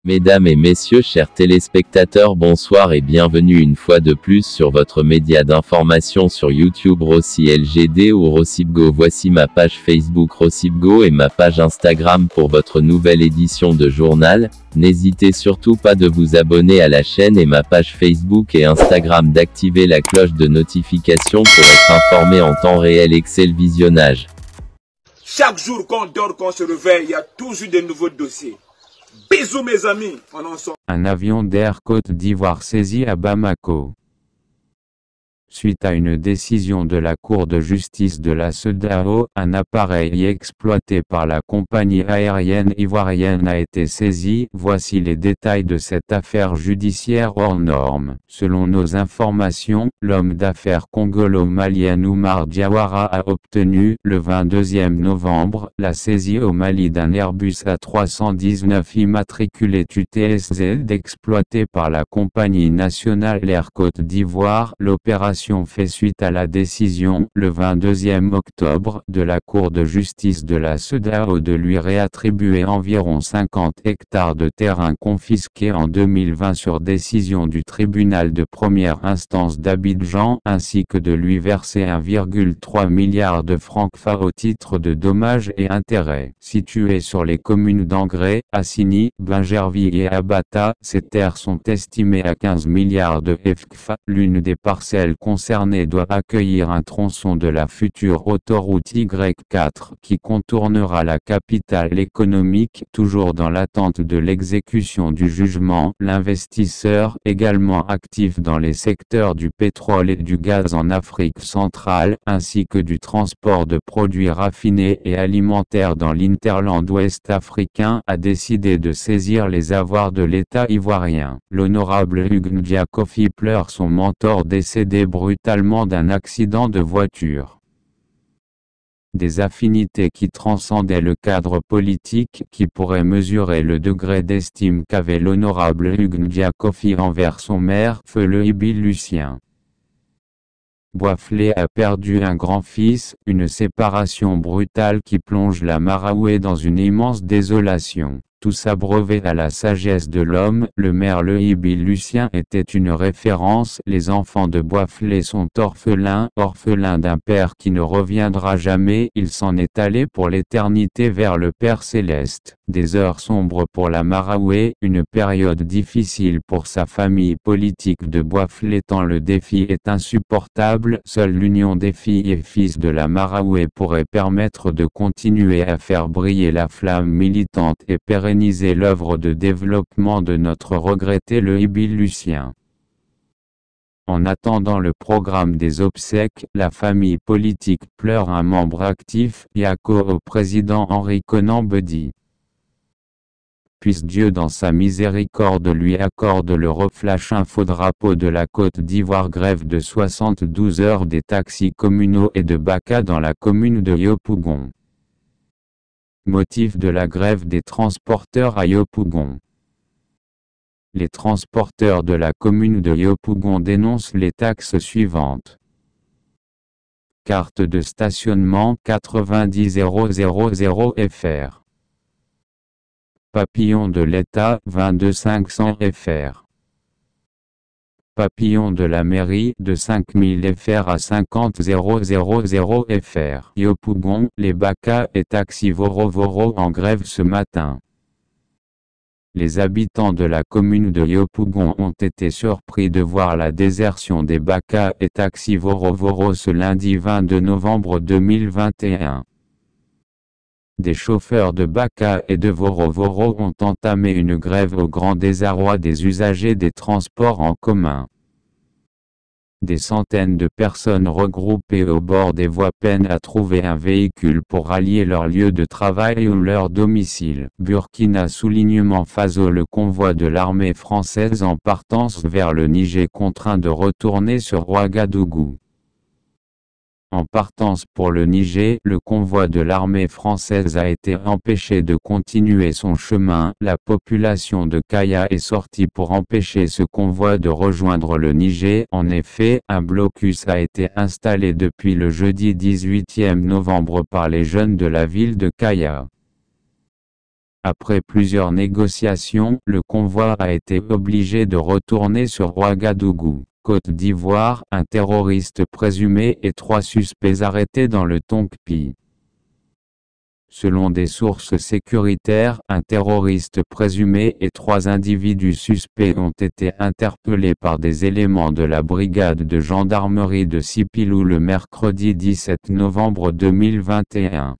Mesdames et messieurs, chers téléspectateurs, bonsoir et bienvenue une fois de plus sur votre média d'information sur YouTube Rossi LGD ou Rossibgo. Voici ma page Facebook Rossibgo et ma page Instagram pour votre nouvelle édition de journal. N'hésitez surtout pas de vous abonner à la chaîne et ma page Facebook et Instagram, d'activer la cloche de notification pour être informé en temps réel. Excellent visionnage. Chaque jour qu'on dort, qu'on se réveille, il y a toujours de nouveaux dossiers. Bisous mes amis, on en sort. Un avion d'Air Côte d'Ivoire saisi à Bamako. Suite à une décision de la Cour de justice de la CEDEAO, un appareil exploité par la compagnie aérienne ivoirienne a été saisi. Voici les détails de cette affaire judiciaire hors norme. Selon nos informations, l'homme d'affaires congolo-malien Oumar Diawara a obtenu, le 22 novembre, la saisie au Mali d'un Airbus A319 immatriculé UTSZ exploité par la compagnie nationale Air Côte d'Ivoire. L'opération fait suite à la décision, le 22 octobre, de la Cour de justice de la CEDEAO de lui réattribuer environ 50 hectares de terrain confisqués en 2020 sur décision du tribunal de première instance d'Abidjan, ainsi que de lui verser 1,3 milliard de francs CFA au titre de dommages et intérêts. Situées sur les communes d'Angré, Assini, Bingerville et Abata, ces terres sont estimées à 15 milliards de CFA. L'une des parcelles concerné doit accueillir un tronçon de la future autoroute Y4 qui contournera la capitale économique. Toujours dans l'attente de l'exécution du jugement, l'investisseur, également actif dans les secteurs du pétrole et du gaz en Afrique centrale, ainsi que du transport de produits raffinés et alimentaires dans l'Interland ouest africain, a décidé de saisir les avoirs de l'État ivoirien. L'honorable Hugues Ndiakofi pleure son mentor décédé brutalement d'un accident de voiture. Des affinités qui transcendaient le cadre politique, qui pourraient mesurer le degré d'estime qu'avait l'honorable Hugues Ndiakofi envers son maire, feu le Ibi Lucien. Boisflé a perdu un grand-fils, une séparation brutale qui plonge la Maraoué dans une immense désolation. Tout s'abreuvé à la sagesse de l'homme, le maire Le Ibi Lucien était une référence. Les enfants de Boisflé sont orphelins d'un père qui ne reviendra jamais. Il s'en est allé pour l'éternité vers le Père Céleste. Des heures sombres pour la Maraoué, une période difficile pour sa famille politique de Boisflé tant le défi est insupportable. Seule l'union des filles et fils de la Maraoué pourrait permettre de continuer à faire briller la flamme militante et pérenniser l'œuvre de développement de notre regretté Le Ibi Lucien. En attendant le programme des obsèques, la famille politique pleure un membre actif, Yako au président Henri Konan Bedi. Puisse Dieu dans sa miséricorde lui accorde le reflash infodrapeau de la Côte d'Ivoire. Grève de 72 heures des taxis communaux et de Baka dans la commune de Yopougon. Motif de la grève des transporteurs à Yopougon. Les transporteurs de la commune de Yopougon dénoncent les taxes suivantes. Carte de stationnement 90 000 FR. Papillon de l'État 22 500 FR. Papillon de la mairie de 5000 FR à 50 000 FR. Yopougon, les Baka et Taxi Voro en grève ce matin. Les habitants de la commune de Yopougon ont été surpris de voir la désertion des Baka et Taxi Voro ce lundi 22 novembre 2021. Des chauffeurs de Baka et de Voro ont entamé une grève au grand désarroi des usagers des transports en commun. Des centaines de personnes regroupées au bord des voies peinent à trouver un véhicule pour rallier leur lieu de travail ou leur domicile. Burkina Soulignement Faso. Le convoi de l'armée française en partance vers le Niger contraint de retourner sur Ouagadougou. En partance pour le Niger, le convoi de l'armée française a été empêché de continuer son chemin. La population de Kaya est sortie pour empêcher ce convoi de rejoindre le Niger. En effet, un blocus a été installé depuis le jeudi 18 novembre par les jeunes de la ville de Kaya. Après plusieurs négociations, le convoi a été obligé de retourner sur Ouagadougou, Côte d'Ivoire, un terroriste présumé et 3 suspects arrêtés dans le Tonkpi. Selon des sources sécuritaires, un terroriste présumé et 3 individus suspects ont été interpellés par des éléments de la brigade de gendarmerie de Sipilou le mercredi 17 novembre 2021.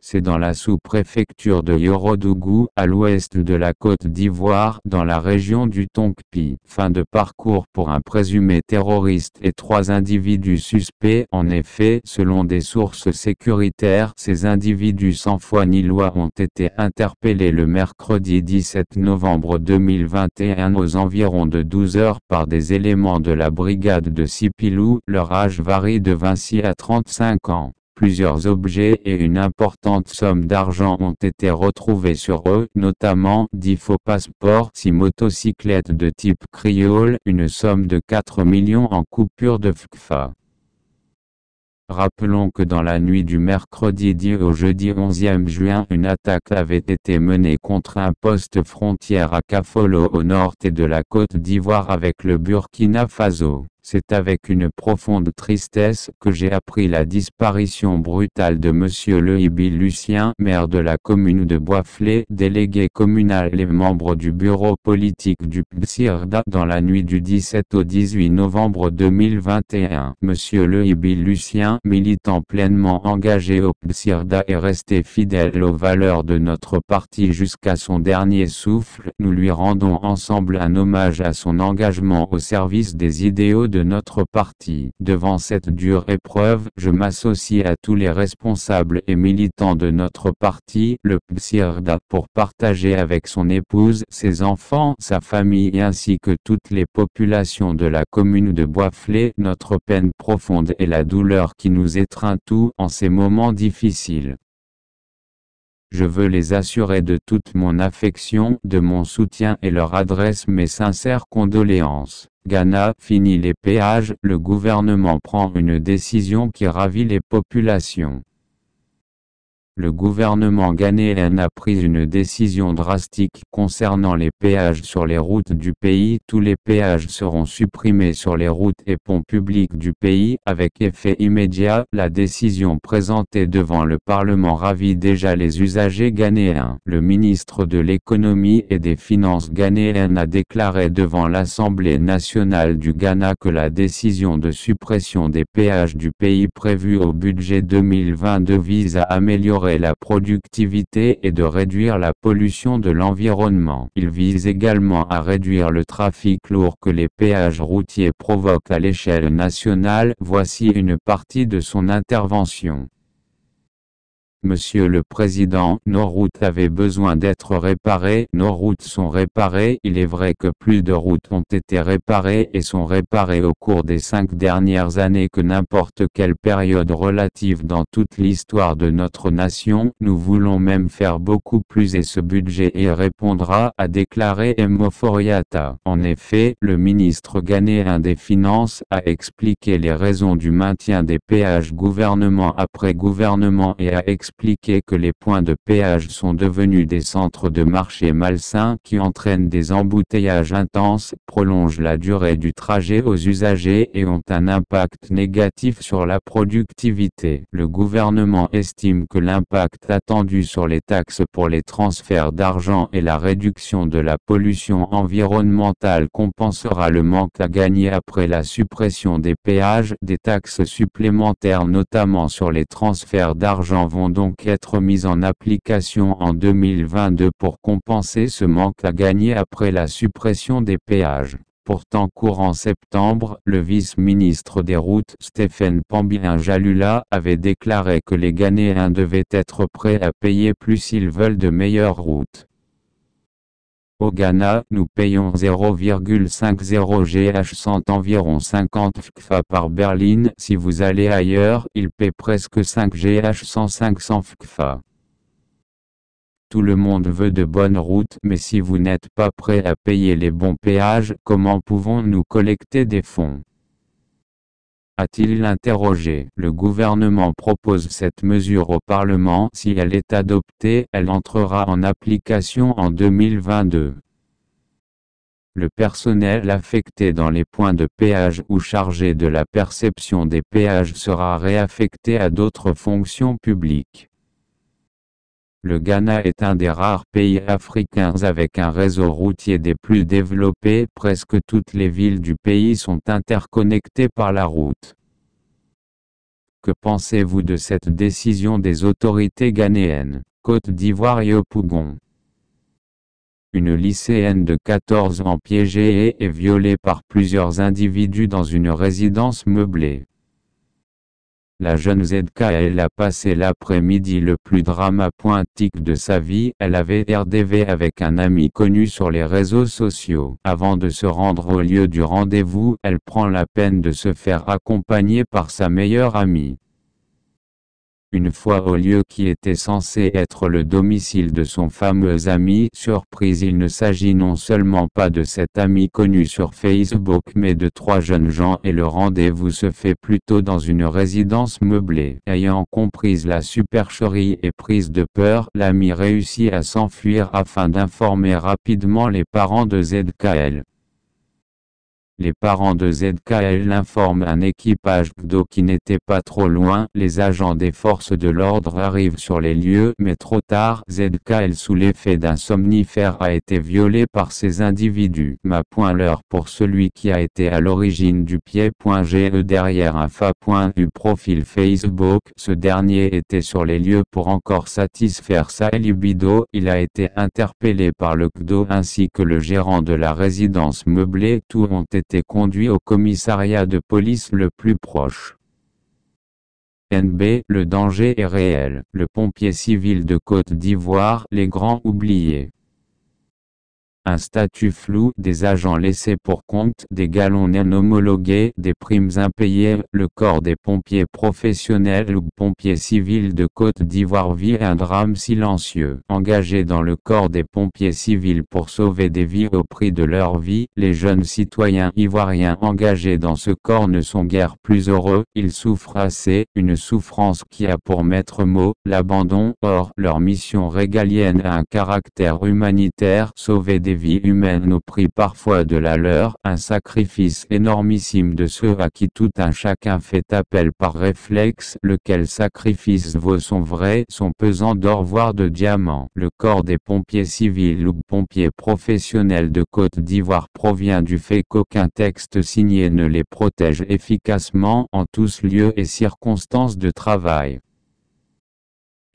C'est dans la sous-préfecture de Yorodougou, à l'ouest de la Côte d'Ivoire, dans la région du Tonkpi. Fin de parcours pour un présumé terroriste et 3 individus suspects. En effet, selon des sources sécuritaires, ces individus sans foi ni loi ont été interpellés le mercredi 17 novembre 2021 aux environs de 12 heures par des éléments de la brigade de Sipilou. Leur âge varie de 26 à 35 ans. Plusieurs objets et une importante somme d'argent ont été retrouvés sur eux, notamment 10 faux passeports, 6 motocyclettes de type Criole, une somme de 4 millions en coupures de FCFA. Rappelons que dans la nuit du mercredi 10 au jeudi 11 juin, une attaque avait été menée contre un poste frontière à Kafolo au nord de la Côte d'Ivoire avec le Burkina Faso. C'est avec une profonde tristesse que j'ai appris la disparition brutale de Monsieur Lehibi Lucien, maire de la commune de Boisflé, délégué communal et membre du bureau politique du PSIRDA dans la nuit du 17 au 18 novembre 2021. Monsieur Lehibi Lucien, militant pleinement engagé au PSIRDA et resté fidèle aux valeurs de notre parti jusqu'à son dernier souffle, nous lui rendons ensemble un hommage à son engagement au service des idéaux de notre parti. Devant cette dure épreuve, je m'associe à tous les responsables et militants de notre parti, le PSIRDA, pour partager avec son épouse, ses enfants, sa famille ainsi que toutes les populations de la commune de Boisflé, notre peine profonde et la douleur qui nous étreint tous en ces moments difficiles. Je veux les assurer de toute mon affection, de mon soutien et leur adresse mes sincères condoléances. Ghana, fini les péages, le gouvernement prend une décision qui ravit les populations. Le gouvernement ghanéen a pris une décision drastique concernant les péages sur les routes du pays. Tous les péages seront supprimés sur les routes et ponts publics du pays, avec effet immédiat. La décision présentée devant le Parlement ravit déjà les usagers ghanéens. Le ministre de l'économie et des finances ghanéen a déclaré devant l'Assemblée nationale du Ghana que la décision de suppression des péages du pays prévue au budget 2022 vise à améliorer la productivité et de réduire la pollution de l'environnement. Il vise également à réduire le trafic lourd que les péages routiers provoquent à l'échelle nationale. Voici une partie de son intervention. Monsieur le Président, nos routes avaient besoin d'être réparées, nos routes sont réparées. Il est vrai que plus de routes ont été réparées et sont réparées au cours des 5 dernières années que n'importe quelle période relative dans toute l'histoire de notre nation. Nous voulons même faire beaucoup plus et ce budget y répondra, a déclaré Moforiata. En effet, le ministre ghanéen des Finances a expliqué les raisons du maintien des péages gouvernement après gouvernement et a expliqué que les points de péage sont devenus des centres de marché malsains qui entraînent des embouteillages intenses, prolongent la durée du trajet aux usagers et ont un impact négatif sur la productivité. Le gouvernement estime que l'impact attendu sur les taxes pour les transferts d'argent et la réduction de la pollution environnementale compensera le manque à gagner après la suppression des péages. Des taxes supplémentaires notamment sur les transferts d'argent vont donc être mises en application en 2022 pour compenser ce manque à gagner après la suppression des péages. Pourtant courant septembre, le vice-ministre des Routes, Stephen Pambien Jalula, avait déclaré que les Ghanéens devaient être prêts à payer plus s'ils veulent de meilleures routes. Au Ghana, nous payons 0,50 GH 100 environ 50 FCFA par berline. Si vous allez ailleurs, ils paient presque 5 GH 100 500 FCFA. Tout le monde veut de bonnes routes, mais si vous n'êtes pas prêt à payer les bons péages, comment pouvons-nous collecter des fonds ? A-t-il interrogé. Le gouvernement propose cette mesure au Parlement. Si elle est adoptée, elle entrera en application en 2022. Le personnel affecté dans les points de péage ou chargé de la perception des péages sera réaffecté à d'autres fonctions publiques. Le Ghana est un des rares pays africains avec un réseau routier des plus développés. Presque toutes les villes du pays sont interconnectées par la route. Que pensez-vous de cette décision des autorités ghanéennes? Côte d'Ivoire Yopougon. Une lycéenne de 14 ans piégée et violée par plusieurs individus dans une résidence meublée. La jeune ZKL a passé l'après-midi le plus dramatique de sa vie. Elle avait RDV avec un ami connu sur les réseaux sociaux. Avant de se rendre au lieu du rendez-vous, elle prend la peine de se faire accompagner par sa meilleure amie. Une fois au lieu qui était censé être le domicile de son fameux ami, surprise, il ne s'agit non seulement pas de cet ami connu sur Facebook mais de 3 jeunes gens et le rendez-vous se fait plutôt dans une résidence meublée. Ayant compris la supercherie et prise de peur, l'ami réussit à s'enfuir afin d'informer rapidement les parents de ZKL. Les parents de ZKL informent un équipage d'eau qui n'était pas trop loin. Les agents des forces de l'ordre arrivent sur les lieux, mais trop tard. ZKL sous l'effet d'un somnifère a été violé par ces individus. L'heure pour celui qui a été à l'origine du pied.ge derrière un fa.u profil Facebook. Ce dernier était sur les lieux pour encore satisfaire sa libido. Il a été interpellé par le CDO ainsi que le gérant de la résidence meublée. Tous ont été conduit au commissariat de police le plus proche. NB, le danger est réel. Le pompier civil de Côte d'Ivoire, les grands oubliés. Un statut flou, des agents laissés pour compte, des galons non homologués, des primes impayées. Le corps des pompiers professionnels ou pompiers civils de Côte d'Ivoire vit un drame silencieux. Engagés dans le corps des pompiers civils pour sauver des vies au prix de leur vie, les jeunes citoyens ivoiriens engagés dans ce corps ne sont guère plus heureux. Ils souffrent assez, une souffrance qui a pour maître mot l'abandon. Or, leur mission régalienne a un caractère humanitaire, sauver des vies humaines au prix parfois de la leur, un sacrifice énormissime de ceux à qui tout un chacun fait appel par réflexe, lequel sacrifice vaut son pesant d'or voire de diamants. Le corps des pompiers civils ou pompiers professionnels de Côte d'Ivoire provient du fait qu'aucun texte signé ne les protège efficacement en tous lieux et circonstances de travail.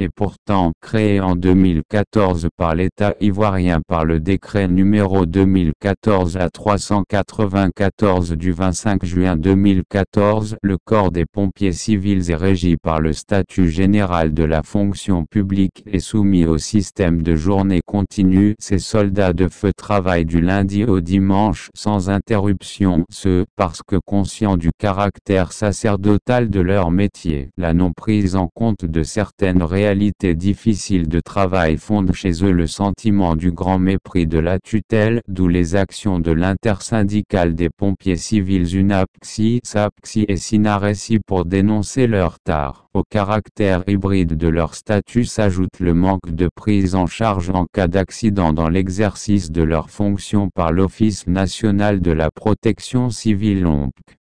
Et pourtant, créé en 2014 par l'État ivoirien par le décret numéro 2014-394 du 25 juin 2014, le corps des pompiers civils est régi par le statut général de la fonction publique et soumis au système de journée continue. Ces soldats de feu travaillent du lundi au dimanche sans interruption, parce que conscients du caractère sacerdotal de leur métier. La non prise en compte de certaines réalités difficiles de travail fonde chez eux le sentiment du grand mépris de la tutelle, d'où les actions de l'intersyndicale des pompiers civils UNAPSI, SAPSI et SINARESI pour dénoncer leur tard. Au caractère hybride de leur statut s'ajoute le manque de prise en charge en cas d'accident dans l'exercice de leurs fonctions par l'Office national de la protection civile ONPC.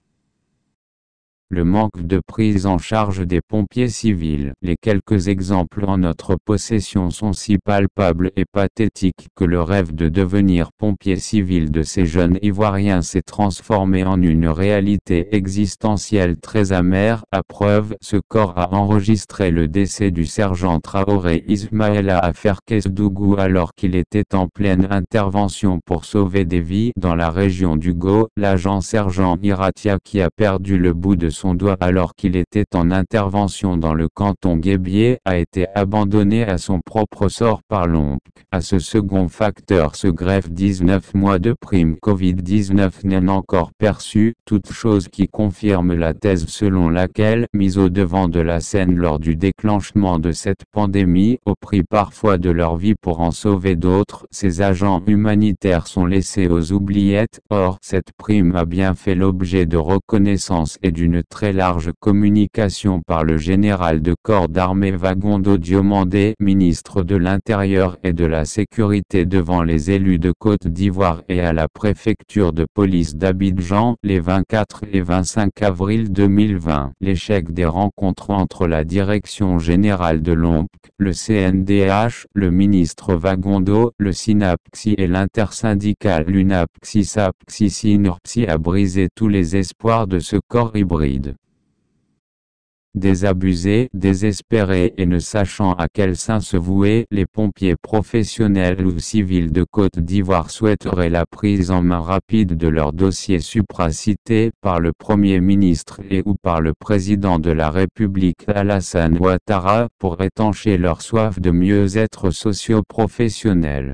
Le manque de prise en charge des pompiers civils. Les quelques exemples en notre possession sont si palpables et pathétiques que le rêve de devenir pompier civil de ces jeunes Ivoiriens s'est transformé en une réalité existentielle très amère. À preuve, ce corps a enregistré le décès du sergent Traoré Ismaïla Aferkes-Dougou alors qu'il était en pleine intervention pour sauver des vies dans la région du Go. L'agent sergent Iratia qui a perdu le bout de son doigt alors qu'il était en intervention dans le canton Guébié a été abandonné à son propre sort par l'ONPC. À ce second facteur se greffe 19 mois de prime Covid-19 non encore perçue, toute chose qui confirme la thèse selon laquelle, mis au devant de la scène lors du déclenchement de cette pandémie, au prix parfois de leur vie pour en sauver d'autres, ces agents humanitaires sont laissés aux oubliettes. Or, cette prime a bien fait l'objet de reconnaissance et d'une très large communication par le général de corps d'armée Wagondo Diomandé, ministre de l'Intérieur et de la Sécurité devant les élus de Côte d'Ivoire et à la préfecture de police d'Abidjan, les 24 et 25 avril 2020. L'échec des rencontres entre la Direction générale de l'OMP, le CNDH, le ministre Wagondo, le SYNAPSI et l'intersyndicale l'UNAPSI-SAPSI-SYNURPSI a brisé tous les espoirs de ce corps hybride. Désabusés, désespérés et ne sachant à quel saint se vouer, les pompiers professionnels ou civils de Côte d'Ivoire souhaiteraient la prise en main rapide de leur dossier supracité par le Premier ministre et ou par le président de la République Alassane Ouattara pour étancher leur soif de mieux-être socio-professionnel.